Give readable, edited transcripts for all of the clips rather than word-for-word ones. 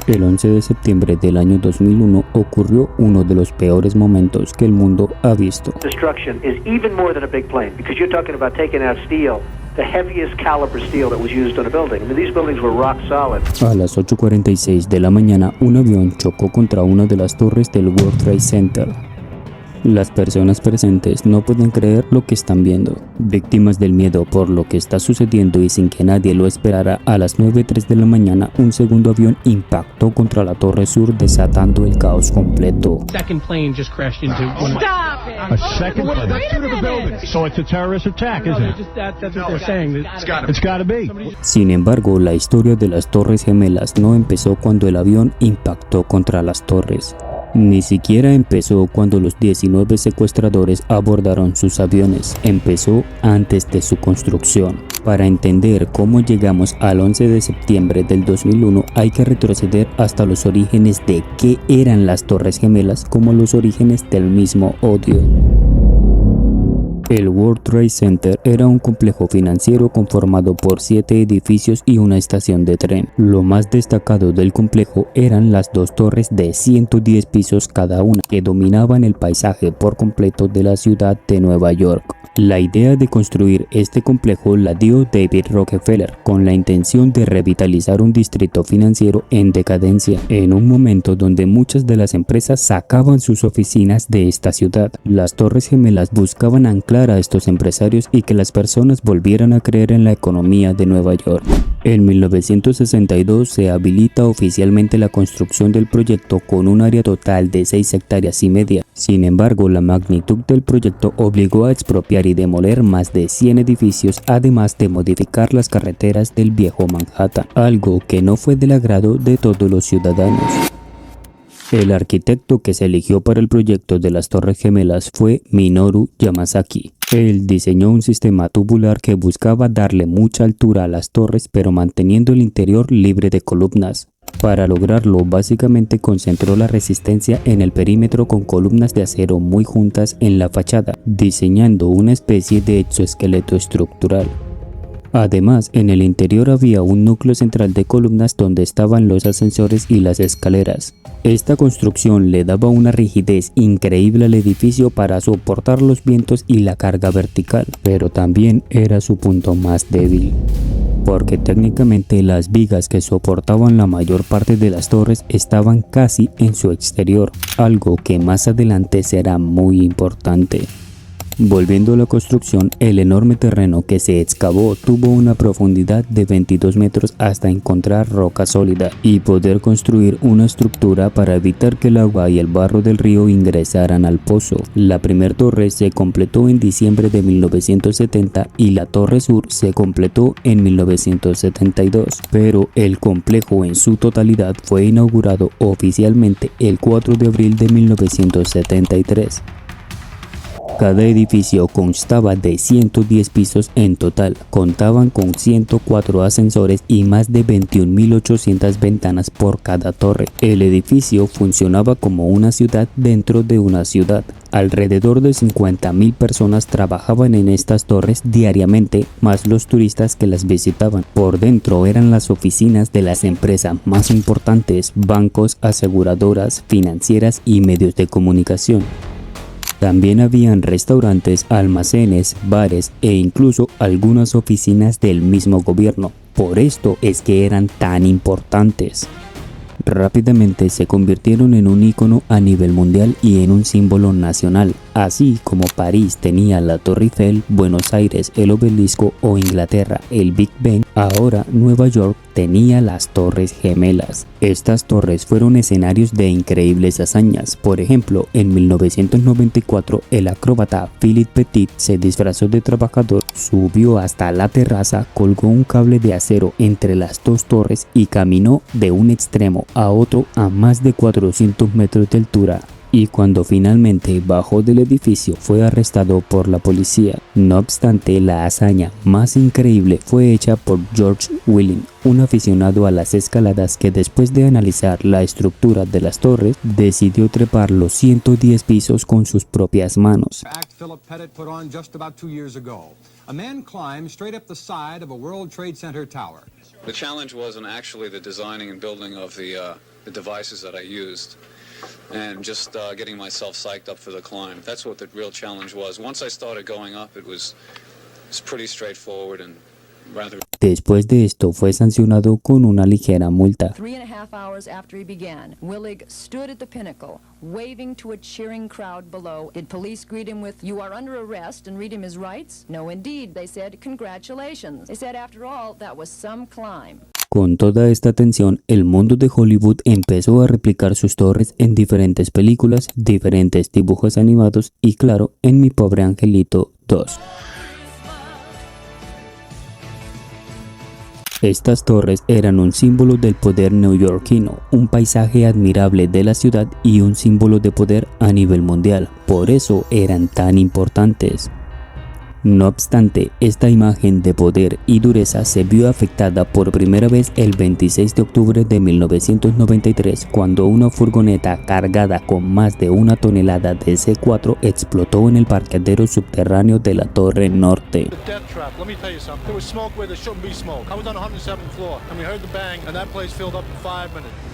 El 11 de septiembre del año 2001 ocurrió uno de los peores momentos que el mundo ha visto. Destruction is even more than a big plane because you're talking about taking out steel, the heaviest caliber steel that was used on a building. I mean, these buildings were rock solid. A las 8:46 de la mañana, un avión chocó contra una de las torres del World Trade Center. Las personas presentes no pueden creer lo que están viendo. Víctimas del miedo por lo que está sucediendo y sin que nadie lo esperara, a las 9:03 de la mañana, un segundo avión impactó contra la torre sur, desatando el caos completo. Second plane just crashed into one. Stop it! A second plane. That's two to the building. So it's a terrorist attack, isn't it? That's what they're saying. It's gotta be. Sin embargo, la historia de las Torres Gemelas no empezó cuando el avión impactó contra las torres. Ni siquiera empezó cuando los 19 secuestradores abordaron sus aviones. Empezó antes de su construcción. Para entender cómo llegamos al 11 de septiembre del 2001, hay que retroceder hasta los orígenes de qué eran las Torres Gemelas, como los orígenes del mismo odio. El World Trade Center era un complejo financiero conformado por 7 edificios y una estación de tren. Lo más destacado del complejo eran las dos torres de 110 pisos cada una, que dominaban el paisaje por completo de la ciudad de Nueva York. La idea de construir este complejo la dio David Rockefeller con la intención de revitalizar un distrito financiero en decadencia, en un momento donde muchas de las empresas sacaban sus oficinas de esta ciudad. Las Torres Gemelas buscaban anclar a estos empresarios y que las personas volvieran a creer en la economía de Nueva York. En 1962 se habilita oficialmente la construcción del proyecto con un área total de 6,5 hectáreas. Sin embargo, la magnitud del proyecto obligó a expropiar y demoler más de 100 edificios, además de modificar las carreteras del viejo Manhattan, algo que no fue del agrado de todos los ciudadanos. El arquitecto que se eligió para el proyecto de las Torres Gemelas fue Minoru Yamasaki. Él diseñó un sistema tubular que buscaba darle mucha altura a las torres, pero manteniendo el interior libre de columnas. Para lograrlo, básicamente concentró la resistencia en el perímetro con columnas de acero muy juntas en la fachada, diseñando una especie de exoesqueleto estructural. Además, en el interior había un núcleo central de columnas donde estaban los ascensores y las escaleras. Esta construcción le daba una rigidez increíble al edificio para soportar los vientos y la carga vertical, pero también era su punto más débil, porque técnicamente las vigas que soportaban la mayor parte de las torres estaban casi en su exterior, algo que más adelante será muy importante. Volviendo a la construcción, el enorme terreno que se excavó tuvo una profundidad de 22 metros hasta encontrar roca sólida y poder construir una estructura para evitar que el agua y el barro del río ingresaran al pozo. La primera torre se completó en diciembre de 1970 y la torre sur se completó en 1972, pero el complejo en su totalidad fue inaugurado oficialmente el 4 de abril de 1973. Cada edificio constaba de 110 pisos en total, contaban con 104 ascensores y más de 21.800 ventanas por cada torre. El edificio funcionaba como una ciudad dentro de una ciudad. Alrededor de 50.000 personas trabajaban en estas torres diariamente, más los turistas que las visitaban. Por dentro eran las oficinas de las empresas más importantes, bancos, aseguradoras, financieras y medios de comunicación. También habían restaurantes, almacenes, bares e incluso algunas oficinas del mismo gobierno. Por esto es que eran tan importantes. Rápidamente se convirtieron en un ícono a nivel mundial y en un símbolo nacional. Así como París tenía la Torre Eiffel, Buenos Aires el Obelisco o Inglaterra el Big Ben, ahora Nueva York tenía las Torres Gemelas. Estas torres fueron escenarios de increíbles hazañas. Por ejemplo, en 1994 el acróbata Philippe Petit se disfrazó de trabajador, subió hasta la terraza, colgó un cable de acero entre las dos torres y caminó de un extremo a otro a más de 400 metros de altura. Y cuando finalmente bajó del edificio fue arrestado por la policía. No obstante, la hazaña más increíble fue hecha por George Willing, un aficionado a las escaladas que después de analizar la estructura de las torres, decidió trepar los 110 pisos con sus propias manos. Philip Pettit put on just about 2 years ago. A man climbed straight up the side of a World Trade Center tower. The challenge wasn't actually the designing and building of the devices that I used, and just getting myself psyched up for the climb. That's what the real challenge was. Once I started going up, it was pretty straightforward and rather. Después de esto fue sancionado con una ligera multa. 3.5 hours after he began, Willig stood at the pinnacle, waving to a cheering crowd below. Did police greet him with, "You are under arrest," and read him his rights? No, indeed. They said, "Congratulations." They said, after all, that was some climb. Con toda esta atención, el mundo de Hollywood empezó a replicar sus torres en diferentes películas, diferentes dibujos animados y claro, en Mi Pobre Angelito 2. Estas torres eran un símbolo del poder neoyorquino, un paisaje admirable de la ciudad y un símbolo de poder a nivel mundial. Por eso eran tan importantes. No obstante, esta imagen de poder y dureza se vio afectada por primera vez el 26 de octubre de 1993 cuando una furgoneta cargada con más de 1 tonelada de C4 explotó en el parqueadero subterráneo de la Torre Norte.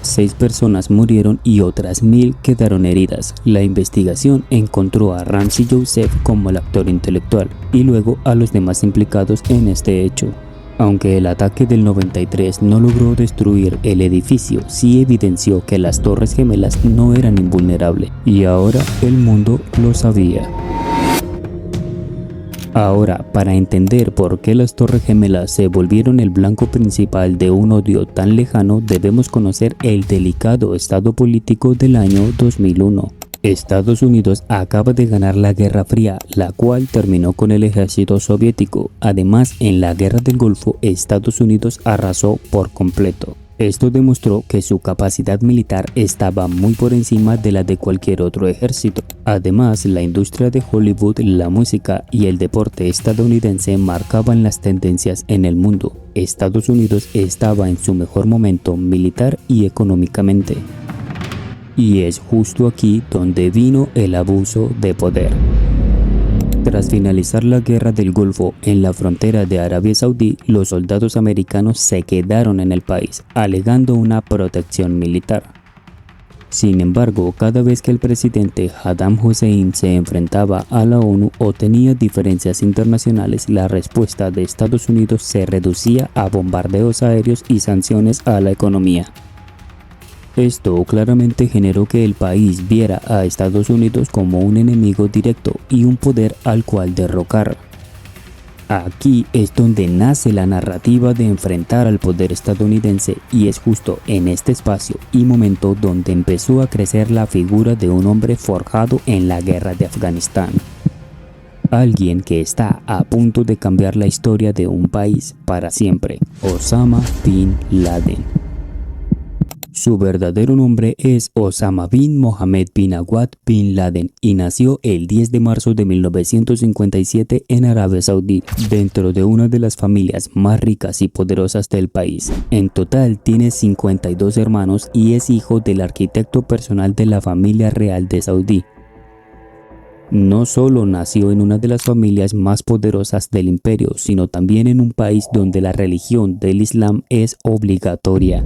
6 personas murieron y otras 1000 quedaron heridas. La investigación encontró a Ramsey Joseph como el actor intelectual y luego a los demás implicados en este hecho. Aunque el ataque del 93 no logró destruir el edificio, sí evidenció que las Torres Gemelas no eran invulnerables, y ahora el mundo lo sabía. Ahora, para entender por qué las Torres Gemelas se volvieron el blanco principal de un odio tan lejano, debemos conocer el delicado estado político del año 2001. Estados Unidos acaba de ganar la Guerra Fría, la cual terminó con el ejército soviético. Además, en la Guerra del Golfo, Estados Unidos arrasó por completo. Esto demostró que su capacidad militar estaba muy por encima de la de cualquier otro ejército. Además, la industria de Hollywood, la música y el deporte estadounidense marcaban las tendencias en el mundo. Estados Unidos estaba en su mejor momento militar y económicamente. Y es justo aquí donde vino el abuso de poder. Tras finalizar la Guerra del Golfo en la frontera de Arabia Saudí, los soldados americanos se quedaron en el país, alegando una protección militar. Sin embargo, cada vez que el presidente Saddam Hussein se enfrentaba a la ONU o tenía diferencias internacionales, la respuesta de Estados Unidos se reducía a bombardeos aéreos y sanciones a la economía. Esto claramente generó que el país viera a Estados Unidos como un enemigo directo y un poder al cual derrocar. Aquí es donde nace la narrativa de enfrentar al poder estadounidense y es justo en este espacio y momento donde empezó a crecer la figura de un hombre forjado en la guerra de Afganistán. Alguien que está a punto de cambiar la historia de un país para siempre, Osama Bin Laden. Su verdadero nombre es Osama bin Mohammed bin Awad bin Laden y nació el 10 de marzo de 1957 en Arabia Saudí, dentro de una de las familias más ricas y poderosas del país. En total tiene 52 hermanos y es hijo del arquitecto personal de la familia real de Saudí. No solo nació en una de las familias más poderosas del imperio, sino también en un país donde la religión del Islam es obligatoria.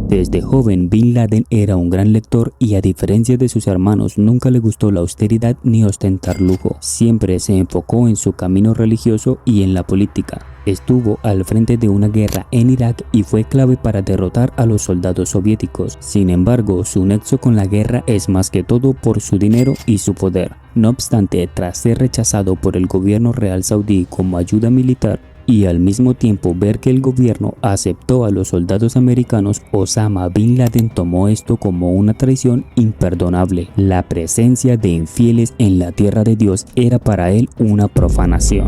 Desde joven, Bin Laden era un gran lector y a diferencia de sus hermanos nunca le gustó la austeridad ni ostentar lujo. Siempre se enfocó en su camino religioso y en la política. Estuvo al frente de una guerra en Irak y fue clave para derrotar a los soldados soviéticos. Sin embargo, su nexo con la guerra es más que todo por su dinero y su poder. No obstante, tras ser rechazado por el gobierno real saudí como ayuda militar, y al mismo tiempo ver que el gobierno aceptó a los soldados americanos, Osama Bin Laden tomó esto como una traición imperdonable. La presencia de infieles en la tierra de Dios era para él una profanación.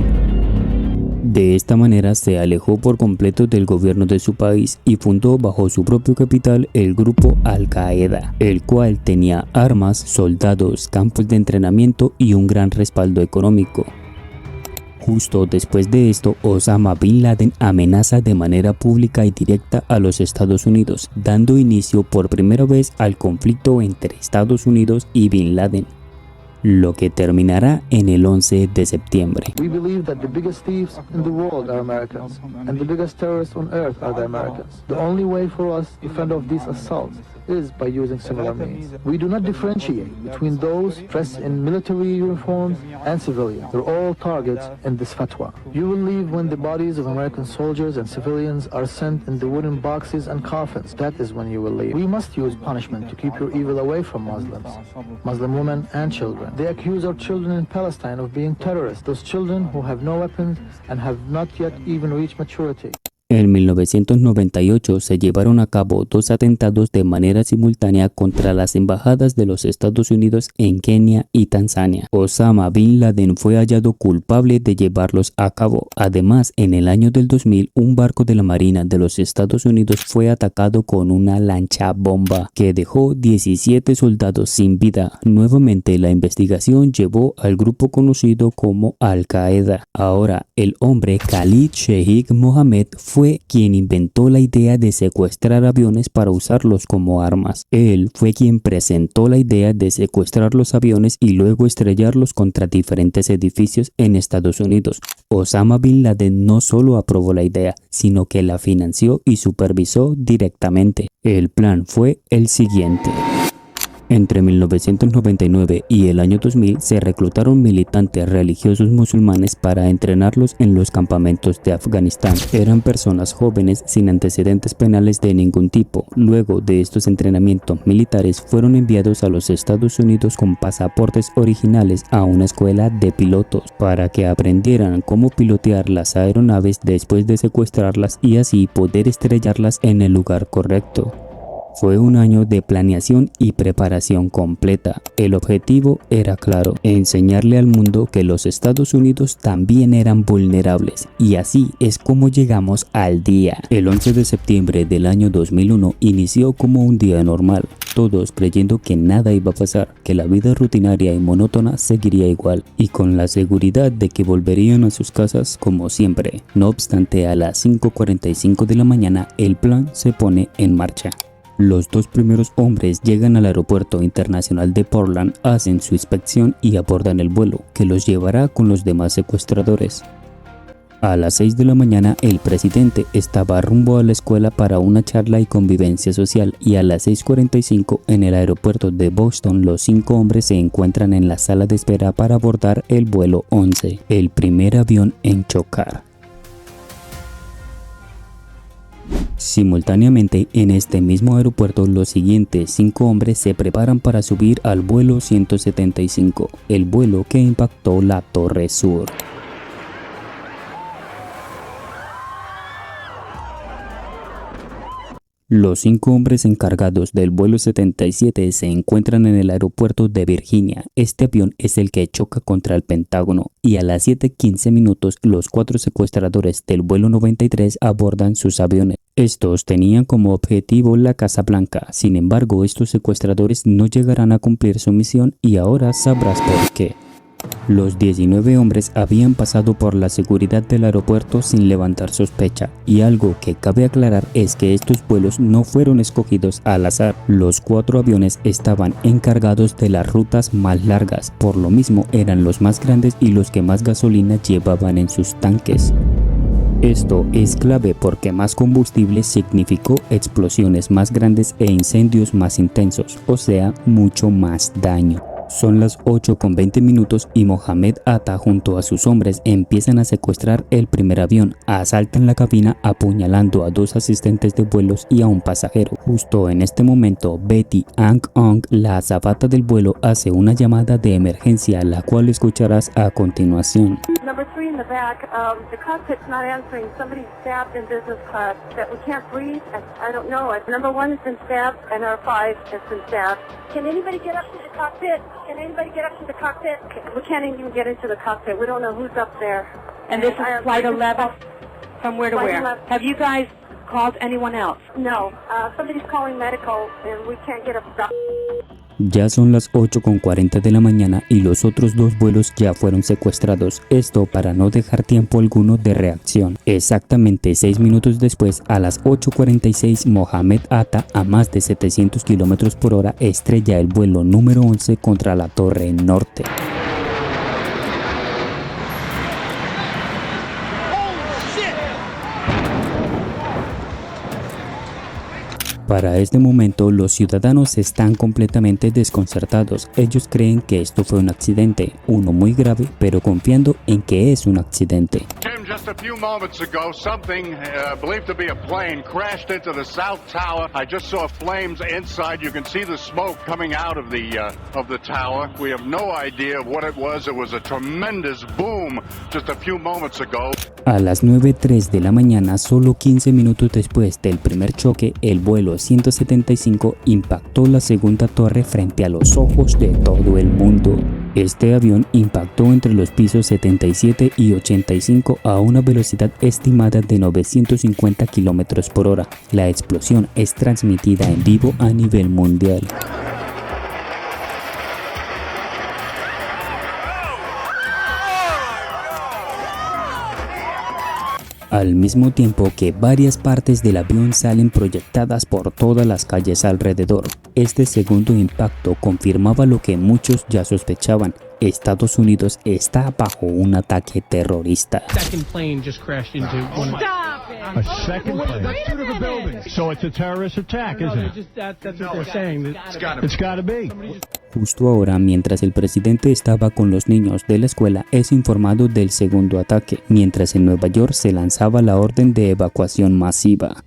De esta manera se alejó por completo del gobierno de su país y fundó bajo su propio capital el grupo Al-Qaeda, el cual tenía armas, soldados, campos de entrenamiento y un gran respaldo económico. Justo después de esto, Osama Bin Laden amenaza de manera pública y directa a los Estados Unidos, dando inicio por primera vez al conflicto entre Estados Unidos y Bin Laden. lo que terminará en el 11 de septiembre. We believe that the biggest thieves in the world are Americans, and the biggest terrorists on earth are the Americans. The only way for us to fend off these assaults is by using similar means. We do not differentiate between those dressed in military uniforms and civilians. They're all targets in this fatwa. You will leave when the bodies of American soldiers and civilians are sent in the wooden boxes and coffins. That is when you will leave. We must use punishment to keep your evil away from Muslims, Muslim women and children. They accuse our children in Palestine of being terrorists, those children who have no weapons and have not yet even reached maturity. En 1998 se llevaron a cabo 2 atentados de manera simultánea contra las embajadas de los Estados Unidos en Kenia y Tanzania. Osama Bin Laden fue hallado culpable de llevarlos a cabo. Además, en el año del 2000, un barco de la Marina de los Estados Unidos fue atacado con una lancha bomba que dejó 17 soldados sin vida. Nuevamente, la investigación llevó al grupo conocido como Al-Qaeda. Ahora, el hombre Khalid Sheikh Mohammed fue quien inventó la idea de secuestrar aviones para usarlos como armas. Él fue quien presentó la idea de secuestrar los aviones y luego estrellarlos contra diferentes edificios en Estados Unidos. Osama Bin Laden no solo aprobó la idea, sino que la financió y supervisó directamente. El plan fue el siguiente. Entre 1999 y el año 2000 se reclutaron militantes religiosos musulmanes para entrenarlos en los campamentos de Afganistán. Eran personas jóvenes sin antecedentes penales de ningún tipo. Luego de estos entrenamientos militares fueron enviados a los Estados Unidos con pasaportes originales a una escuela de pilotos para que aprendieran cómo pilotear las aeronaves después de secuestrarlas y así poder estrellarlas en el lugar correcto. Fue un año de planeación y preparación completa. El objetivo era claro: enseñarle al mundo que los Estados Unidos también eran vulnerables. Y así es como llegamos al día. El 11 de septiembre del año 2001 inició como un día normal, todos creyendo que nada iba a pasar, que la vida rutinaria y monótona seguiría igual, y con la seguridad de que volverían a sus casas como siempre. No obstante, a las 5:45 de la mañana el plan se pone en marcha. Los 2 primeros hombres llegan al aeropuerto internacional de Portland, hacen su inspección y abordan el vuelo, que los llevará con los demás secuestradores. A las 6 de la mañana el presidente estaba rumbo a la escuela para una charla y convivencia social, y a las 6:45 en el aeropuerto de Boston los 5 hombres se encuentran en la sala de espera para abordar el vuelo 11, el primer avión en chocar. Simultáneamente, en este mismo aeropuerto, los siguientes 5 hombres se preparan para subir al vuelo 175, el vuelo que impactó la Torre Sur. Los 5 hombres encargados del vuelo 77 se encuentran en el aeropuerto de Virginia. Este avión es el que choca contra el Pentágono, y a las 7:15 minutos los 4 secuestradores del vuelo 93 abordan sus aviones. Estos tenían como objetivo la Casa Blanca. Sin embargo, estos secuestradores no llegarán a cumplir su misión, y ahora sabrás por qué. Los 19 hombres habían pasado por la seguridad del aeropuerto sin levantar sospecha, y algo que cabe aclarar es que estos vuelos no fueron escogidos al azar. Los 4 aviones estaban encargados de las rutas más largas, por lo mismo eran los más grandes y los que más gasolina llevaban en sus tanques. Esto es clave porque más combustible significó explosiones más grandes e incendios más intensos, o sea, mucho más daño. Son las 8:20 y Mohamed Atta junto a sus hombres empiezan a secuestrar el primer avión. Asaltan la cabina apuñalando a 2 asistentes de vuelos y a un pasajero. Justo en este momento, Betty Ang-Ong, la azafata del vuelo, hace una llamada de emergencia, la cual escucharás a continuación. Number 3 in the back, the cockpit's not answering. Somebody's stabbed in business class that we can't breathe. I don't know it. Number 1 has been stabbed and our 5 has been stabbed. Can anybody get up to the cockpit? Can anybody get up to the cockpit? We can't even get into the cockpit. We don't know who's up there. And this is flight 11? From where to Flight where? 11. Have you guys called anyone else? No. Somebody's calling medical and we can't get a doctor. Ya son las 8:40 de la mañana y los otros 2 vuelos ya fueron secuestrados, esto para no dejar tiempo alguno de reacción. Exactamente 6 minutos después, a las 8:46, Mohamed Atta, a más de 700 km por hora, estrella el vuelo número 11 contra la Torre Norte. Para este momento, los ciudadanos están completamente desconcertados. Ellos creen que esto fue un accidente, uno muy grave, pero confiando en que es un accidente. Just a few moments ago, something believed to be a plane crashed into the south tower. I just saw flames inside. You can see the smoke coming out of the tower. We have no idea what it was. It was a tremendous boom just a few moments ago. A las 9:03 de la mañana, solo 15 minutos después del primer choque, el vuelo 175 impactó la segunda torre frente a los ojos de todo el mundo. Este avión impactó entre los pisos 77 y 85 a una velocidad estimada de 950 km por hora. La explosión es transmitida en vivo a nivel mundial. Al mismo tiempo que varias partes del avión salen proyectadas por todas las calles alrededor. Este segundo impacto confirmaba lo que muchos ya sospechaban. Estados Unidos está bajo un ataque terrorista. Second plane just crashed into one. A second plane. So it's a terrorist attack, isn't it? That's what they're saying. It's gotta be. Justo ahora, mientras el presidente estaba con los niños de la escuela, es informado del segundo ataque, mientras en Nueva York se lanzaba la orden de evacuación masiva.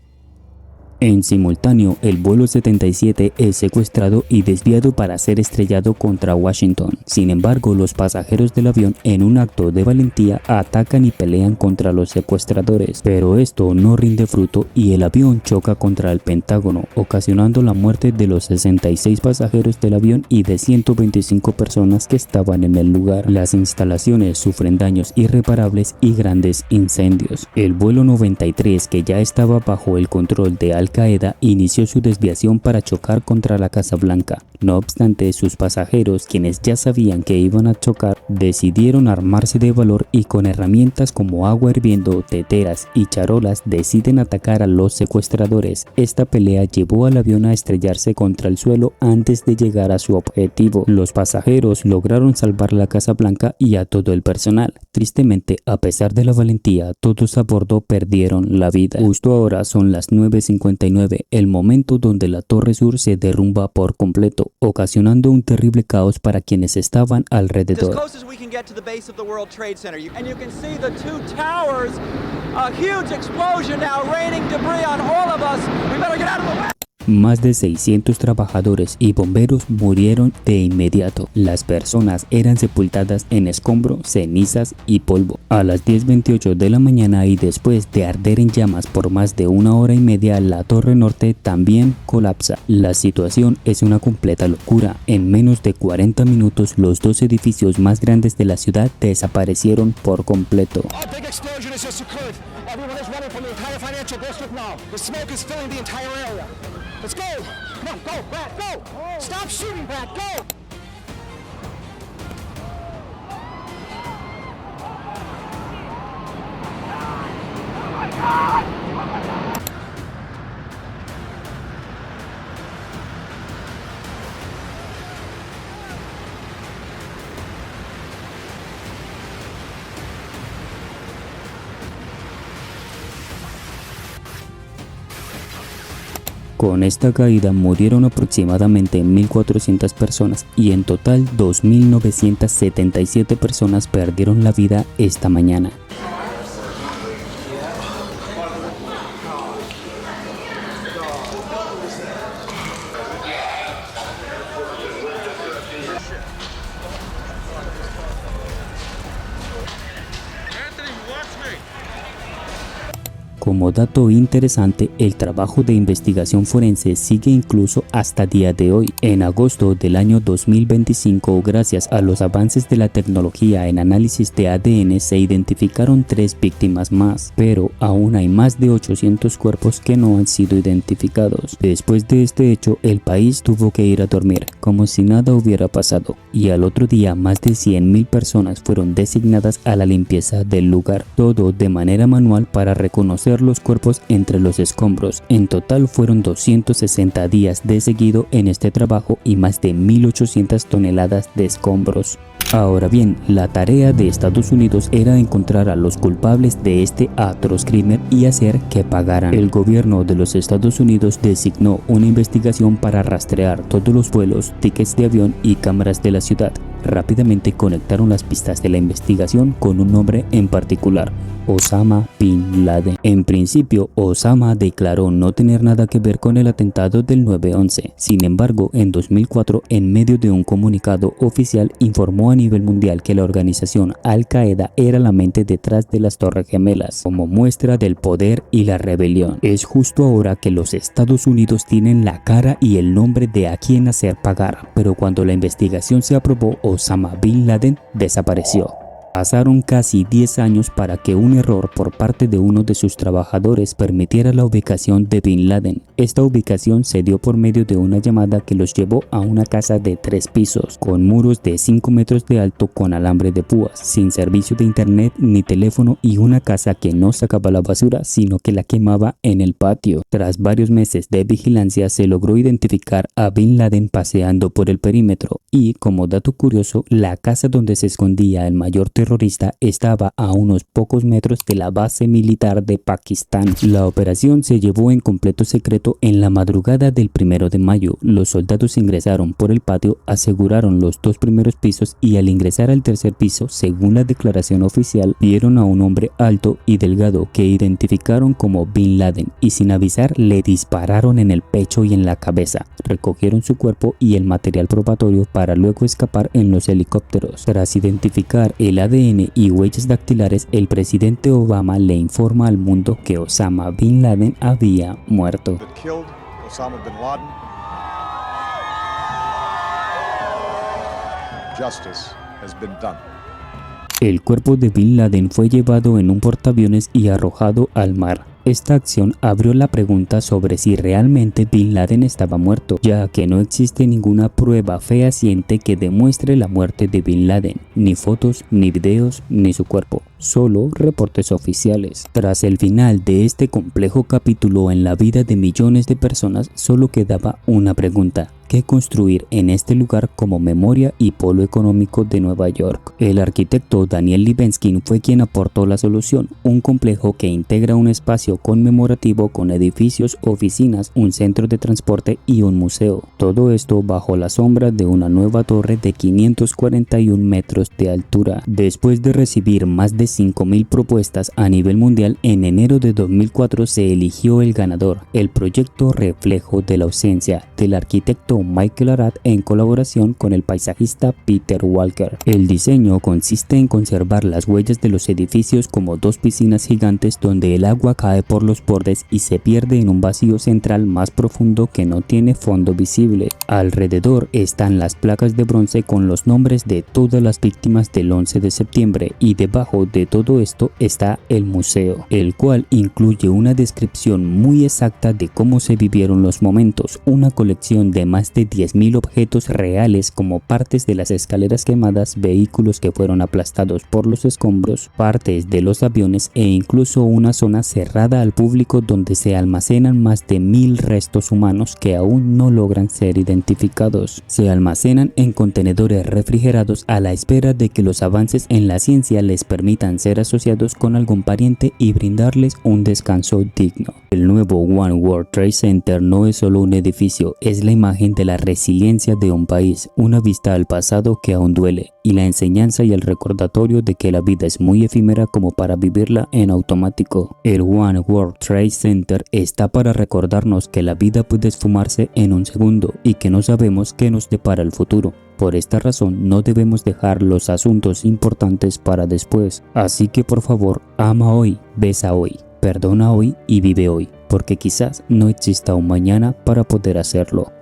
En simultáneo, el vuelo 77 es secuestrado y desviado para ser estrellado contra Washington. Sin embargo, los pasajeros del avión, en un acto de valentía, atacan y pelean contra los secuestradores. Pero esto no rinde fruto y el avión choca contra el Pentágono, ocasionando la muerte de los 66 pasajeros del avión y de 125 personas que estaban en el lugar. Las instalaciones sufren daños irreparables y grandes incendios. El vuelo 93, que ya estaba bajo el control de Al-Qaeda, inició su desviación para chocar contra la Casa Blanca. No obstante, sus pasajeros, quienes ya sabían que iban a chocar, decidieron armarse de valor y con herramientas como agua hirviendo, teteras y charolas deciden atacar a los secuestradores. Esta pelea llevó al avión a estrellarse contra el suelo antes de llegar a su objetivo. Los pasajeros lograron salvar la Casa Blanca y a todo el personal. Tristemente, a pesar de la valentía, todos a bordo perdieron la vida. Justo ahora son las 9:59, el momento donde la Torre Sur se derrumba por completo, ocasionando un terrible caos para quienes estaban alrededor. Más de 600 trabajadores y bomberos murieron de inmediato. Las personas eran sepultadas en escombro, cenizas y polvo. A las 10:28 de la mañana y después de arder en llamas por más de 1 hora y media, la Torre Norte también colapsa. La situación es una completa locura. En menos de 40 minutos, los 2 edificios más grandes de la ciudad desaparecieron por completo. Let's go! Come on, go, Brad, go! Stop shooting, Brad, go! Oh my God! Con esta caída murieron aproximadamente 1.400 personas y en total 2.977 personas perdieron la vida esta mañana. Como dato interesante, el trabajo de investigación forense sigue incluso hasta día de hoy. En agosto del año 2025, gracias a los avances de la tecnología en análisis de ADN, se identificaron 3 víctimas más, pero aún hay más de 800 cuerpos que no han sido identificados. Después de este hecho, el país tuvo que ir a dormir, como si nada hubiera pasado, y al otro día más de 100.000 personas fueron designadas a la limpieza del lugar, todo de manera manual para reconocer los cuerpos entre los escombros. En total fueron 260 días de seguido en este trabajo y más de 1.800 toneladas de escombros. Ahora bien, la tarea de Estados Unidos era encontrar a los culpables de este atroz crimen y hacer que pagaran. El gobierno de los Estados Unidos designó una investigación para rastrear todos los vuelos, tickets de avión y cámaras de la ciudad. Rápidamente conectaron las pistas de la investigación con un nombre en particular: Osama Bin Laden. En principio, Osama declaró no tener nada que ver con el atentado del 9/11. Sin embargo, en 2004, en medio de un comunicado oficial, informó a nivel mundial que la organización Al-Qaeda era la mente detrás de las Torres Gemelas, como muestra del poder y la rebelión. Es justo ahora que los Estados Unidos tienen la cara y el nombre de a quién hacer pagar, pero cuando la investigación se aprobó, Osama Bin Laden desapareció. Pasaron casi 10 años para que un error por parte de uno de sus trabajadores permitiera la ubicación de Bin Laden. Esta ubicación se dio por medio de una llamada que los llevó a una casa de 3 pisos, con muros de 5 metros de alto con alambre de púas, sin servicio de internet ni teléfono, y una casa que no sacaba la basura sino que la quemaba en el patio. Tras varios meses de vigilancia se logró identificar a Bin Laden paseando por el perímetro y, como dato curioso, la casa donde se escondía el mayor terrorista estaba a unos pocos metros de la base militar de Pakistán. La operación se llevó en completo secreto en la madrugada del 1 de mayo. Los soldados ingresaron por el patio, aseguraron los 2 primeros pisos y al ingresar al tercer piso, según la declaración oficial, vieron a un hombre alto y delgado que identificaron como Bin Laden y sin avisar le dispararon en el pecho y en la cabeza. Recogieron su cuerpo y el material probatorio para luego escapar en los helicópteros. Tras identificar el ADN y huellas dactilares, el presidente Obama le informa al mundo que Osama Bin Laden había muerto. El cuerpo de Bin Laden fue llevado en un portaaviones y arrojado al mar. Esta acción abrió la pregunta sobre si realmente Bin Laden estaba muerto, ya que no existe ninguna prueba fehaciente que demuestre la muerte de Bin Laden, ni fotos, ni videos, ni su cuerpo, solo reportes oficiales. Tras el final de este complejo capítulo en la vida de millones de personas, solo quedaba una pregunta: ¿qué construir en este lugar como memoria y polo económico de Nueva York? El arquitecto Daniel Libeskind fue quien aportó la solución: un complejo que integra un espacio conmemorativo con edificios, oficinas, un centro de transporte y un museo. Todo esto bajo la sombra de una nueva torre de 541 metros de altura. Después de recibir más de 5.000 propuestas a nivel mundial, en enero de 2004 se eligió el ganador, el proyecto reflejo de la ausencia, del arquitecto Michael Arad en colaboración con el paisajista Peter Walker. El diseño consiste en conservar las huellas de los edificios como 2 piscinas gigantes donde el agua cae por los bordes y se pierde en un vacío central más profundo que no tiene fondo visible. Alrededor están las placas de bronce con los nombres de todas las víctimas del 11 de septiembre y debajo de todo esto está el museo, el cual incluye una descripción muy exacta de cómo se vivieron los momentos, una colección de más de 10.000 objetos reales como partes de las escaleras quemadas, vehículos que fueron aplastados por los escombros, partes de los aviones e incluso una zona cerrada al público donde se almacenan más de 1.000 restos humanos que aún no logran ser identificados. Se almacenan en contenedores refrigerados a la espera de que los avances en la ciencia les permitan ser asociados con algún pariente y brindarles un descanso digno. El nuevo One World Trade Center no es solo un edificio, es la imagen de la resiliencia de un país, una vista al pasado que aún duele, y la enseñanza y el recordatorio de que la vida es muy efímera como para vivirla en automático. El One World Trade Center está para recordarnos que la vida puede esfumarse en un segundo y que no sabemos qué nos depara el futuro. Por esta razón no debemos dejar los asuntos importantes para después. Así que por favor, ama hoy, besa hoy, Perdona hoy y vive hoy, porque quizás no exista un mañana para poder hacerlo.